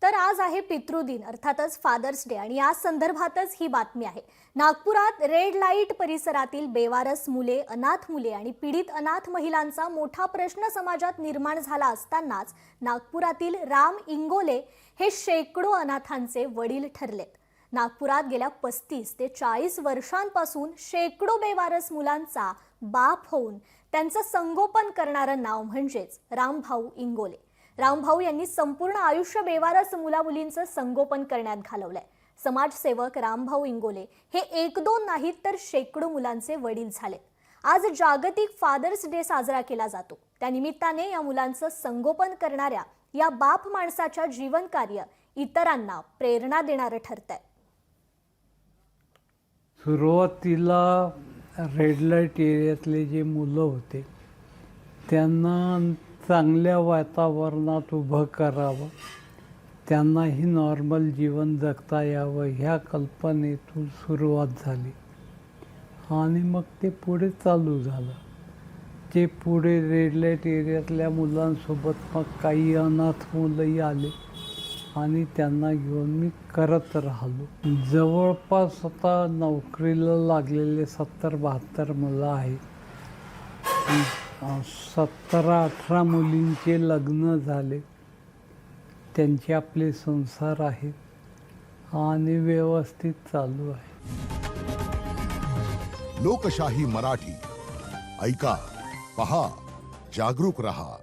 तर आज आहे पितृदिन अर्थातच फादर्स डे आणि या संदर्भातच ही बातमी आहे। नागपुरात रेड लाईट परिसरातील बेवारस मुले, अनाथ मुले आणि पीडित अनाथ महिलांचा मोठा प्रश्न समाजात निर्माण झाला असतानाच नागपुरातील राम इंगोले हे शेकडो अनाथांचे वडील ठरलेत। नागपुरात गेल्या 35 ते 40 वर्षांपासून शेकडो बेवारस मुलांचा बाप होऊन त्यांचं संगोपन करणारं नाव म्हणजेच रामभाऊ इंगोले। रामभाऊ यांनी संपूर्ण आयुष्य बेवारस मुलामुलींचं संगोपन करण्यात घालवलंय। समाजसेवक रामभाऊ इंगोले हे एक दोन नाहीत तर शेकडो मुलांचे वडील झालेत। आज जागतिक फादर्स डे साजरा केला जातो। त्यानिमित्ताने या मुलांचं संगोपन करणाऱ्या या बाप माणसाच्या जीवन कार्य इतरांना प्रेरणा देणारं ठरतंय। सुरुवातीला रेड लाईट एरियातले जे मुलं होते त्यांना चांगल्या वातावरणात उभं करावं, त्यांनाही नॉर्मल जीवन जगता यावं ह्या कल्पनेतून सुरुवात झाली आणि मग ते पुढे चालू झालं। ते पुढे रेड लाईट एरियातल्या मुलांसोबत मग काही अनाथ मुलंही आले आणि त्यांना घेऊन मी करत राहिलो। जवळपास आता नोकरीला लागलेले 70-72 मुलं आहेत। 17-18 मुलींचे लग्न झाले, त्यांचे आपले संसार आहेत आणि व्यवस्थित चालू आहे। लोकशाही मराठी ऐका, पहा, जागरूक रहा।